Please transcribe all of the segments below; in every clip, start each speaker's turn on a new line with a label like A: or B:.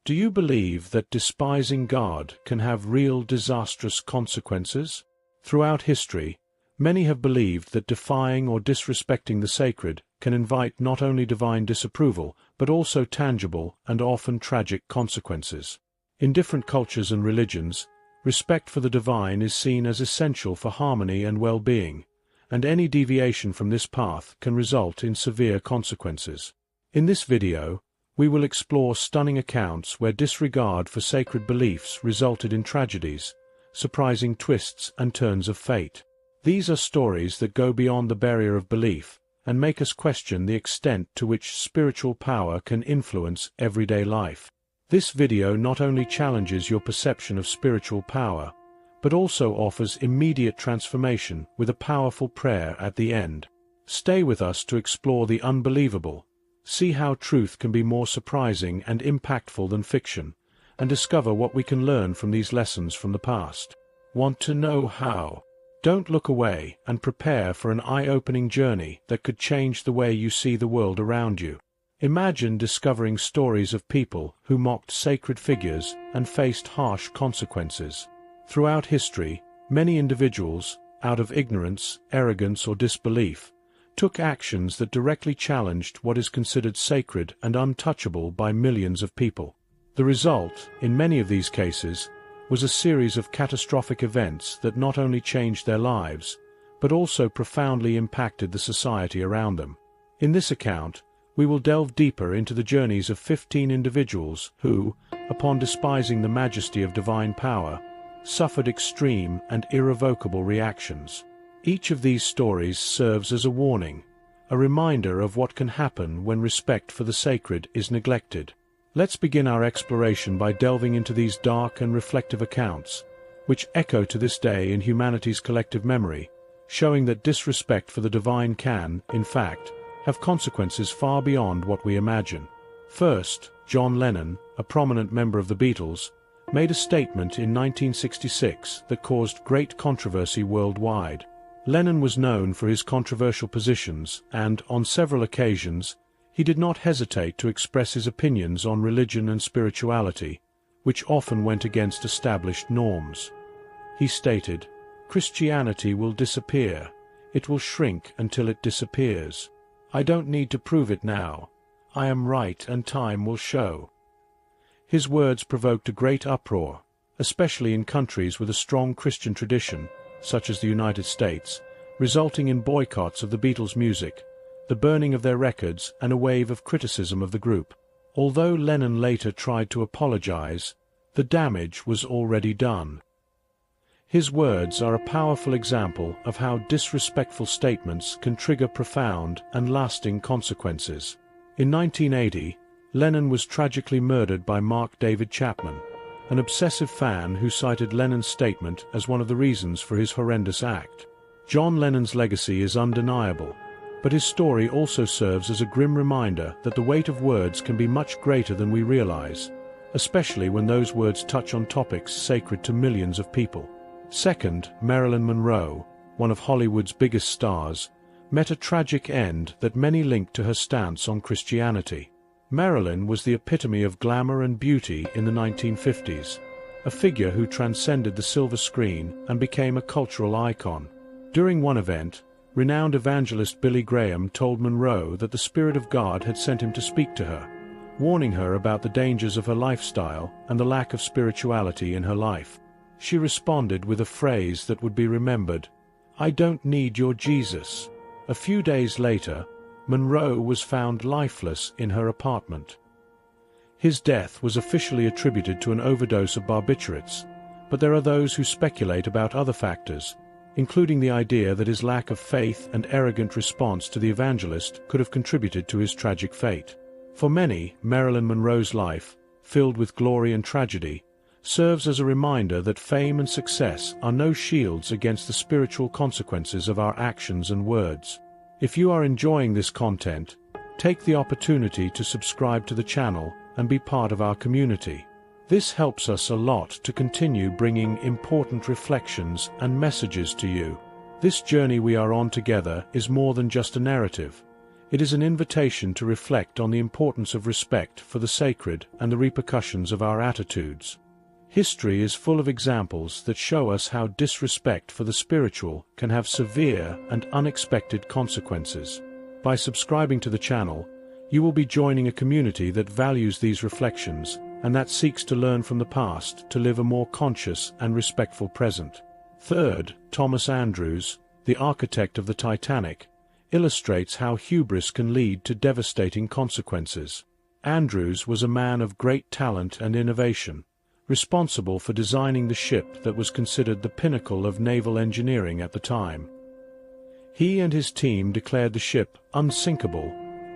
A: Do you believe that despising God can have real disastrous consequences? Throughout history, many have believed that defying or disrespecting the sacred can invite not only divine disapproval, but also tangible and often tragic consequences. In different cultures and religions, respect for the divine is seen as essential for harmony and well-being, and any deviation from this path can result in severe consequences. In this video, we will explore stunning accounts where disregard for sacred beliefs resulted in tragedies, surprising twists and turns of fate. These are stories that go beyond the barrier of belief and make us question the extent to which spiritual power can influence everyday life. This video not only challenges your perception of spiritual power, but also offers immediate transformation with a powerful prayer at the end. Stay with us to explore the unbelievable, see how truth can be more surprising and impactful than fiction, and discover what we can learn from these lessons from the past. Want to know how? Don't look away and prepare for an eye-opening journey that could change the way you see the world around you. Imagine discovering stories of people who mocked sacred figures and faced harsh consequences. Throughout history, many individuals, out of ignorance, arrogance, or disbelief, took actions that directly challenged what is considered sacred and untouchable by millions of people. The result, in many of these cases, was a series of catastrophic events that not only changed their lives, but also profoundly impacted the society around them. In this account, we will delve deeper into the journeys of 15 individuals who, upon despising the majesty of divine power, suffered extreme and irrevocable reactions. Each of these stories serves as a warning, a reminder of what can happen when respect for the sacred is neglected. Let's begin our exploration by delving into these dark and reflective accounts, which echo to this day in humanity's collective memory, showing that disrespect for the divine can, in fact, have consequences far beyond what we imagine. First, John Lennon, a prominent member of the Beatles, made a statement in 1966 that caused great controversy worldwide. Lennon was known for his controversial positions and, on several occasions, he did not hesitate to express his opinions on religion and spirituality, which often went against established norms. He stated, "Christianity will disappear. It will shrink until it disappears. I don't need to prove it now. I am right and time will show." His words provoked a great uproar, especially in countries with a strong Christian tradition, such as the United States, resulting in boycotts of the Beatles' music, the burning of their records, and a wave of criticism of the group. Although Lennon later tried to apologize, the damage was already done. His words are a powerful example of how disrespectful statements can trigger profound and lasting consequences. In 1980, Lennon was tragically murdered by Mark David Chapman, an obsessive fan who cited Lennon's statement as one of the reasons for his horrendous act. John Lennon's legacy is undeniable, but his story also serves as a grim reminder that the weight of words can be much greater than we realize, especially when those words touch on topics sacred to millions of people. Second, Marilyn Monroe, one of Hollywood's biggest stars, met a tragic end that many link to her stance on Christianity. Marilyn was the epitome of glamour and beauty in the 1950s, a figure who transcended the silver screen and became a cultural icon. During one event, renowned evangelist Billy Graham told Monroe that the Spirit of God had sent him to speak to her, warning her about the dangers of her lifestyle and the lack of spirituality in her life. She responded with a phrase that would be remembered, "I don't need your Jesus." A few days later, Monroe was found lifeless in her apartment. His death was officially attributed to an overdose of barbiturates, but there are those who speculate about other factors, including the idea that his lack of faith and arrogant response to the evangelist could have contributed to his tragic fate. For many, Marilyn Monroe's life, filled with glory and tragedy, serves as a reminder that fame and success are no shields against the spiritual consequences of our actions and words. If you are enjoying this content, take the opportunity to subscribe to the channel and be part of our community. This helps us a lot to continue bringing important reflections and messages to you. This journey we are on together is more than just a narrative. It is an invitation to reflect on the importance of respect for the sacred and the repercussions of our attitudes. History is full of examples that show us how disrespect for the spiritual can have severe and unexpected consequences. By subscribing to the channel, you will be joining a community that values these reflections and that seeks to learn from the past to live a more conscious and respectful present. Third, Thomas Andrews, the architect of the Titanic, illustrates how hubris can lead to devastating consequences. Andrews was a man of great talent and innovation, responsible for designing the ship that was considered the pinnacle of naval engineering at the time. He and his team declared the ship unsinkable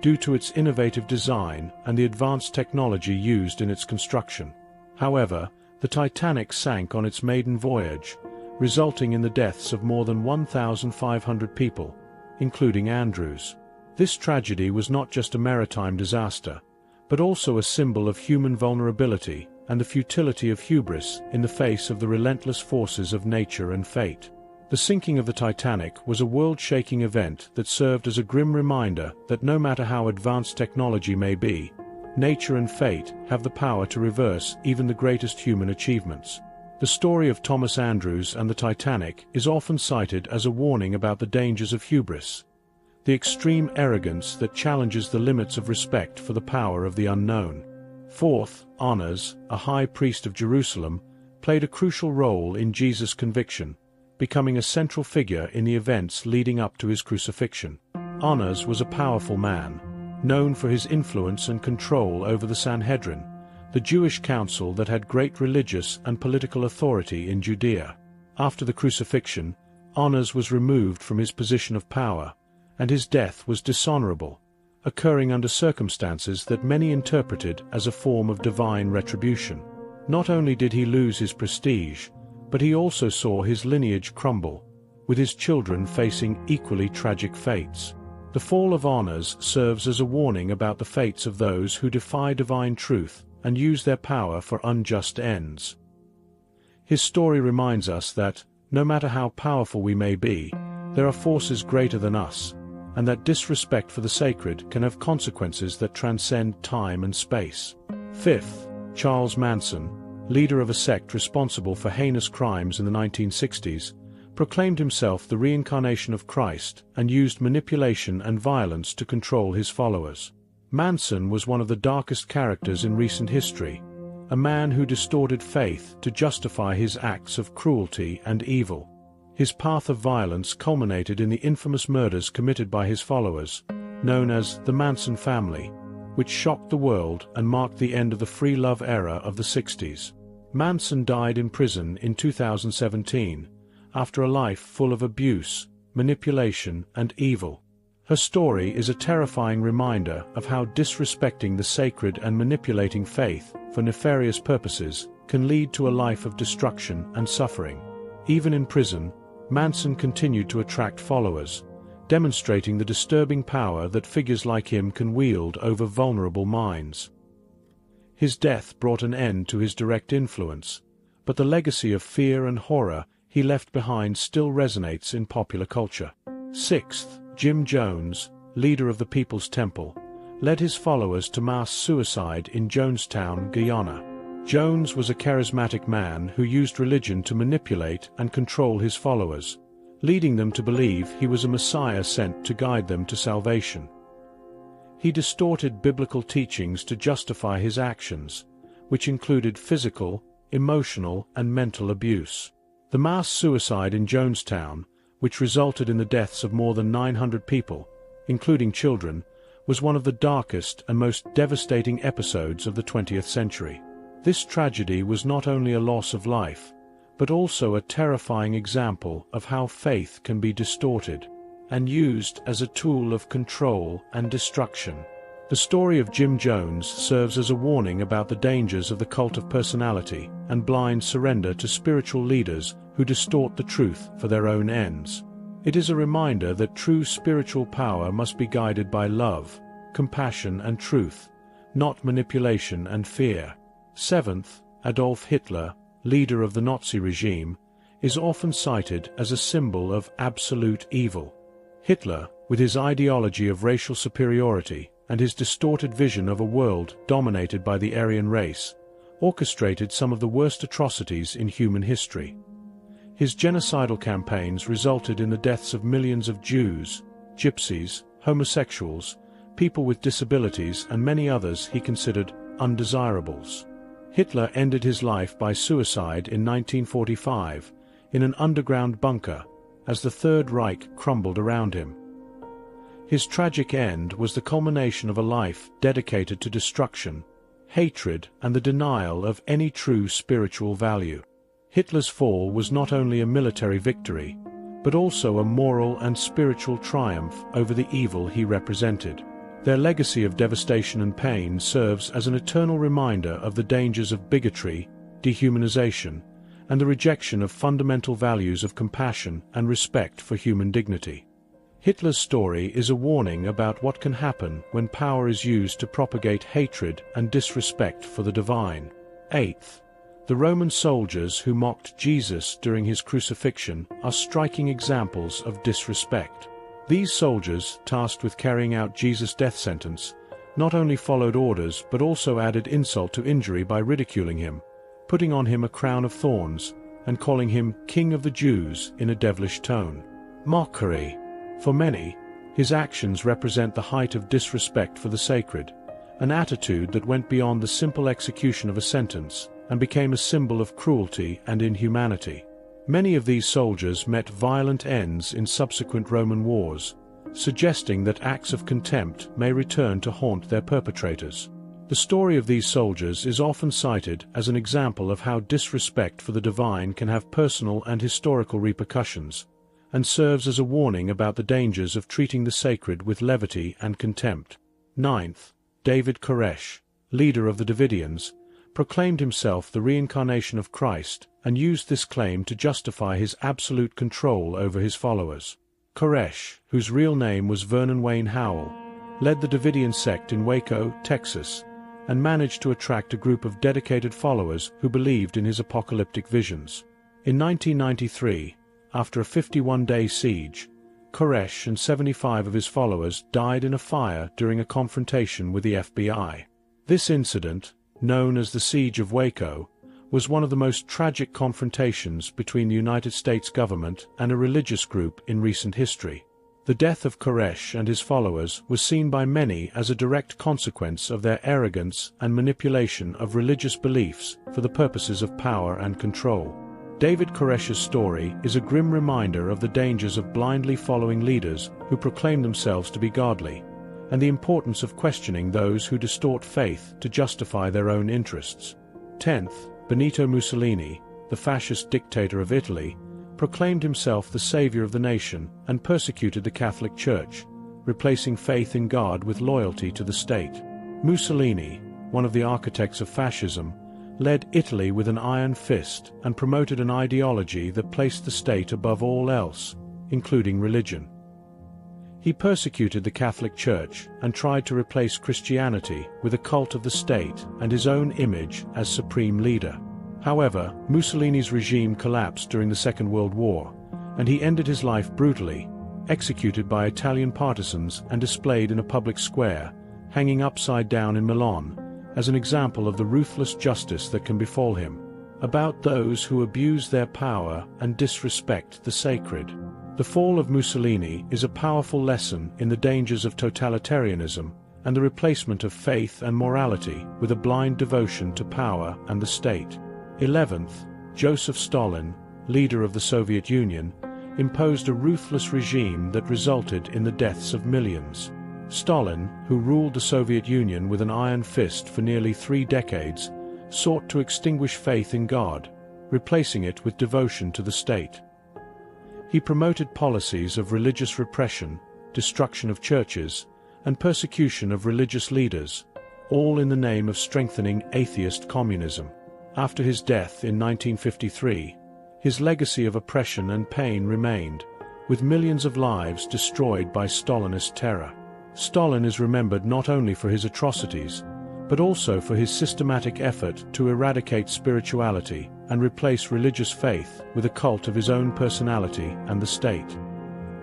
A: due to its innovative design and the advanced technology used in its construction. However, the Titanic sank on its maiden voyage, resulting in the deaths of more than 1,500 people, including Andrews. This tragedy was not just a maritime disaster, but also a symbol of human vulnerability and the futility of hubris in the face of the relentless forces of nature and fate. The sinking of the Titanic was a world-shaking event that served as a grim reminder that no matter how advanced technology may be, nature and fate have the power to reverse even the greatest human achievements. The story of Thomas Andrews and the Titanic is often cited as a warning about the dangers of hubris, the extreme arrogance that challenges the limits of respect for the power of the unknown. Fourth, Annas, a high priest of Jerusalem, played a crucial role in Jesus' conviction, becoming a central figure in the events leading up to his crucifixion. Annas was a powerful man, known for his influence and control over the Sanhedrin, the Jewish council that had great religious and political authority in Judea. After the crucifixion, Annas was removed from his position of power, and his death was dishonorable, occurring under circumstances that many interpreted as a form of divine retribution. Not only did he lose his prestige, but he also saw his lineage crumble, with his children facing equally tragic fates. The fall of Annas serves as a warning about the fates of those who defy divine truth and use their power for unjust ends. His story reminds us that, no matter how powerful we may be, there are forces greater than us, and that disrespect for the sacred can have consequences that transcend time and space. Fifth, Charles Manson, leader of a sect responsible for heinous crimes in the 1960s, proclaimed himself the reincarnation of Christ and used manipulation and violence to control his followers. Manson was one of the darkest characters in recent history, a man who distorted faith to justify his acts of cruelty and evil. His path of violence culminated in the infamous murders committed by his followers, known as the Manson family, which shocked the world and marked the end of the free love era of the 60s. Manson died in prison in 2017, after a life full of abuse, manipulation, and evil. Her story is a terrifying reminder of how disrespecting the sacred and manipulating faith for nefarious purposes can lead to a life of destruction and suffering. Even in prison, Manson continued to attract followers, demonstrating the disturbing power that figures like him can wield over vulnerable minds. His death brought an end to his direct influence, but the legacy of fear and horror he left behind still resonates in popular culture. Sixth, Jim Jones, leader of the People's Temple, led his followers to mass suicide in Jonestown, Guyana. Jones was a charismatic man who used religion to manipulate and control his followers, leading them to believe he was a Messiah sent to guide them to salvation. He distorted biblical teachings to justify his actions, which included physical, emotional, and mental abuse. The mass suicide in Jonestown, which resulted in the deaths of more than 900 people, including children, was one of the darkest and most devastating episodes of the 20th century. This tragedy was not only a loss of life, but also a terrifying example of how faith can be distorted and used as a tool of control and destruction. The story of Jim Jones serves as a warning about the dangers of the cult of personality and blind surrender to spiritual leaders who distort the truth for their own ends. It is a reminder that true spiritual power must be guided by love, compassion, and truth, not manipulation and fear. Seventh, Adolf Hitler, leader of the Nazi regime, is often cited as a symbol of absolute evil. Hitler, with his ideology of racial superiority and his distorted vision of a world dominated by the Aryan race, orchestrated some of the worst atrocities in human history. His genocidal campaigns resulted in the deaths of millions of Jews, gypsies, homosexuals, people with disabilities and many others he considered undesirables. Hitler ended his life by suicide in 1945, in an underground bunker, as the Third Reich crumbled around him. His tragic end was the culmination of a life dedicated to destruction, hatred and the denial of any true spiritual value. Hitler's fall was not only a military victory, but also a moral and spiritual triumph over the evil he represented. Their legacy of devastation and pain serves as an eternal reminder of the dangers of bigotry, dehumanization, and the rejection of fundamental values of compassion and respect for human dignity. Hitler's story is a warning about what can happen when power is used to propagate hatred and disrespect for the divine. 8th, the Roman soldiers who mocked Jesus during his crucifixion are striking examples of disrespect. These soldiers, tasked with carrying out Jesus' death sentence, not only followed orders but also added insult to injury by ridiculing him, putting on him a crown of thorns, and calling him King of the Jews in a devilish tone. Mockery. For many, his actions represent the height of disrespect for the sacred, an attitude that went beyond the simple execution of a sentence and became a symbol of cruelty and inhumanity. Many of these soldiers met violent ends in subsequent Roman wars, suggesting that acts of contempt may return to haunt their perpetrators. The story of these soldiers is often cited as an example of how disrespect for the divine can have personal and historical repercussions, and serves as a warning about the dangers of treating the sacred with levity and contempt. 9th, David Koresh, leader of the Davidians, proclaimed himself the reincarnation of Christ and used this claim to justify his absolute control over his followers. Koresh, whose real name was Vernon Wayne Howell, led the Davidian sect in Waco, Texas, and managed to attract a group of dedicated followers who believed in his apocalyptic visions. In 1993, after a 51-day siege, Koresh and 75 of his followers died in a fire during a confrontation with the FBI. This incident, known as the Siege of Waco, was one of the most tragic confrontations between the United States government and a religious group in recent history. The death of Koresh and his followers was seen by many as a direct consequence of their arrogance and manipulation of religious beliefs for the purposes of power and control. David Koresh's story is a grim reminder of the dangers of blindly following leaders who proclaim themselves to be godly, and the importance of questioning those who distort faith to justify their own interests. 10th, Benito Mussolini, the fascist dictator of Italy, proclaimed himself the savior of the nation and persecuted the Catholic Church, replacing faith in God with loyalty to the state. Mussolini, one of the architects of fascism, led Italy with an iron fist and promoted an ideology that placed the state above all else, including religion. He persecuted the Catholic Church and tried to replace Christianity with a cult of the state and his own image as supreme leader. However, Mussolini's regime collapsed during the Second World War, and he ended his life brutally, executed by Italian partisans and displayed in a public square, hanging upside down in Milan, as an example of the ruthless justice that can befall him, about those who abuse their power and disrespect the sacred. The fall of Mussolini is a powerful lesson in the dangers of totalitarianism and the replacement of faith and morality with a blind devotion to power and the state. 11th, Joseph Stalin, leader of the Soviet Union, imposed a ruthless regime that resulted in the deaths of millions. Stalin, who ruled the Soviet Union with an iron fist for nearly 3 decades, sought to extinguish faith in God, replacing it with devotion to the state. He promoted policies of religious repression, destruction of churches, and persecution of religious leaders, all in the name of strengthening atheist communism. After his death in 1953, his legacy of oppression and pain remained, with millions of lives destroyed by Stalinist terror. Stalin is remembered not only for his atrocities, but also for his systematic effort to eradicate spirituality and replace religious faith with a cult of his own personality and the state.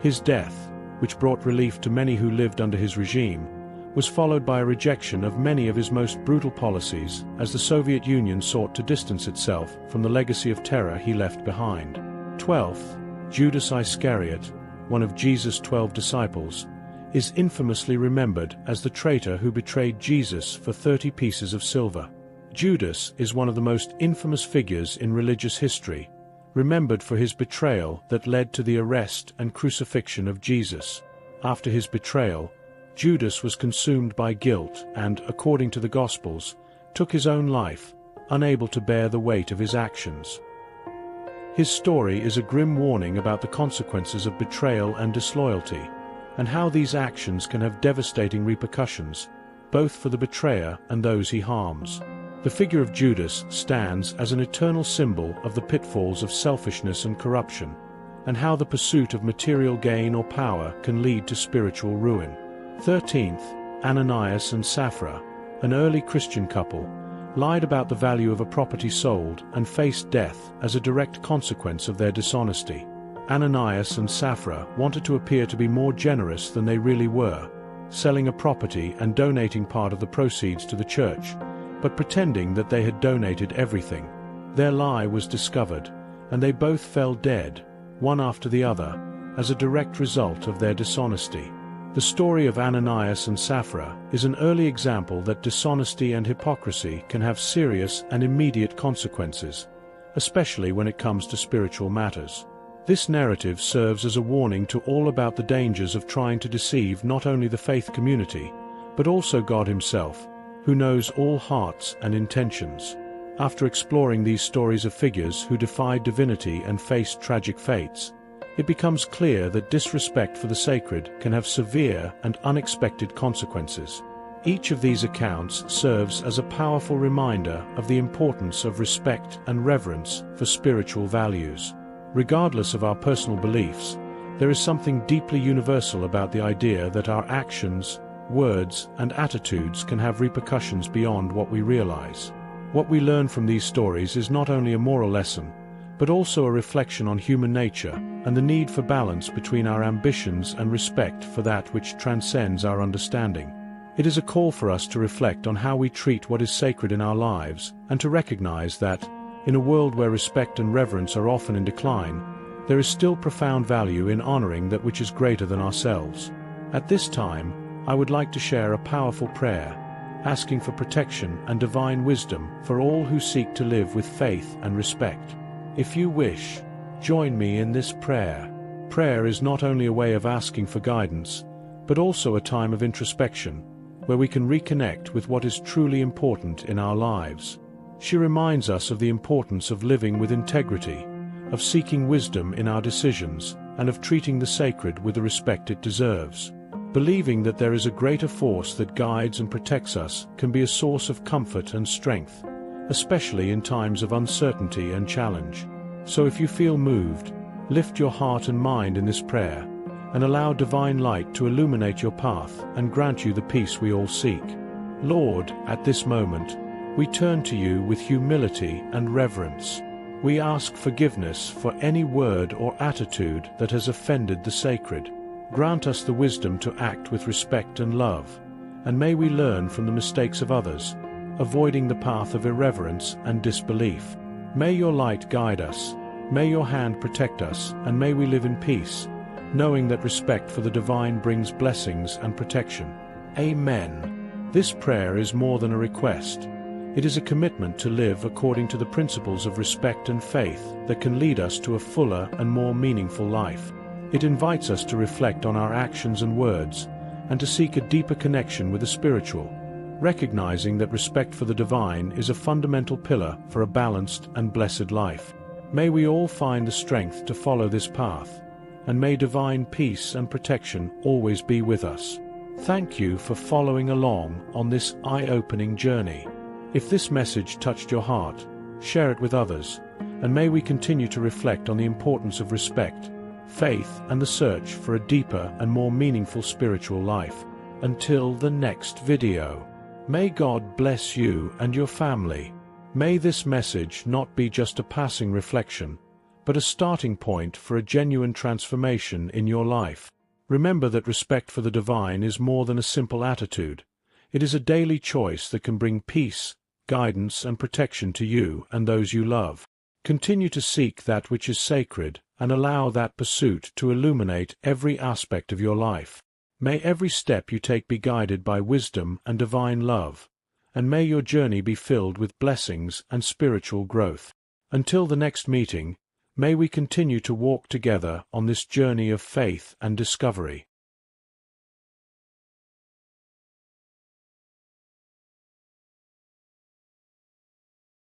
A: His death, which brought relief to many who lived under his regime, was followed by a rejection of many of his most brutal policies as the Soviet Union sought to distance itself from the legacy of terror he left behind. 12th, Judas Iscariot, one of Jesus' 12 disciples, is infamously remembered as the traitor who betrayed Jesus for 30 pieces of silver. Judas is one of the most infamous figures in religious history, remembered for his betrayal that led to the arrest and crucifixion of Jesus. After his betrayal, Judas was consumed by guilt and, according to the Gospels, took his own life, unable to bear the weight of his actions. His story is a grim warning about the consequences of betrayal and disloyalty, and how these actions can have devastating repercussions, both for the betrayer and those he harms. The figure of Judas stands as an eternal symbol of the pitfalls of selfishness and corruption, and how the pursuit of material gain or power can lead to spiritual ruin. 13th, Ananias and Sapphira, an early Christian couple, lied about the value of a property sold and faced death as a direct consequence of their dishonesty. Ananias and Sapphira wanted to appear to be more generous than they really were, selling a property and donating part of the proceeds to the church, but pretending that they had donated everything. Their lie was discovered, and they both fell dead, one after the other, as a direct result of their dishonesty. The story of Ananias and Sapphira is an early example that dishonesty and hypocrisy can have serious and immediate consequences, especially when it comes to spiritual matters. This narrative serves as a warning to all about the dangers of trying to deceive not only the faith community, but also God Himself, who knows all hearts and intentions. After exploring these stories of figures who defied divinity and faced tragic fates, it becomes clear that disrespect for the sacred can have severe and unexpected consequences. Each of these accounts serves as a powerful reminder of the importance of respect and reverence for spiritual values. Regardless of our personal beliefs, there is something deeply universal about the idea that our actions, words, and attitudes can have repercussions beyond what we realize. What we learn from these stories is not only a moral lesson, but also a reflection on human nature and the need for balance between our ambitions and respect for that which transcends our understanding. It is a call for us to reflect on how we treat what is sacred in our lives and to recognize that, in a world where respect and reverence are often in decline, there is still profound value in honoring that which is greater than ourselves. At this time, I would like to share a powerful prayer, asking for protection and divine wisdom for all who seek to live with faith and respect. If you wish, join me in this prayer. Prayer is not only a way of asking for guidance, but also a time of introspection, where we can reconnect with what is truly important in our lives. She reminds us of the importance of living with integrity, of seeking wisdom in our decisions, and of treating the sacred with the respect it deserves. Believing that there is a greater force that guides and protects us can be a source of comfort and strength, especially in times of uncertainty and challenge. So if you feel moved, lift your heart and mind in this prayer, and allow divine light to illuminate your path and grant you the peace we all seek. Lord, at this moment, we turn to you with humility and reverence. We ask forgiveness for any word or attitude that has offended the sacred. Grant us the wisdom to act with respect and love, and may we learn from the mistakes of others, avoiding the path of irreverence and disbelief. May your light guide us, may your hand protect us, and may we live in peace, knowing that respect for the divine brings blessings and protection. Amen. This prayer is more than a request. It is a commitment to live according to the principles of respect and faith that can lead us to a fuller and more meaningful life. It invites us to reflect on our actions and words, and to seek a deeper connection with the spiritual, recognizing that respect for the divine is a fundamental pillar for a balanced and blessed life. May we all find the strength to follow this path, and may divine peace and protection always be with us. Thank you for following along on this eye-opening journey. If this message touched your heart, share it with others, and may we continue to reflect on the importance of respect, faith, and the search for a deeper and more meaningful spiritual life. Until the next video. May God bless you and your family. May this message not be just a passing reflection, but a starting point for a genuine transformation in your life. Remember that respect for the divine is more than a simple attitude. It is a daily choice that can bring peace, guidance, and protection to you and those you love. Continue to seek that which is sacred and allow that pursuit to illuminate every aspect of your life. May every step you take be guided by wisdom and divine love, and may your journey be filled with blessings and spiritual growth. Until the next meeting, may we continue to walk together on this journey of faith and discovery.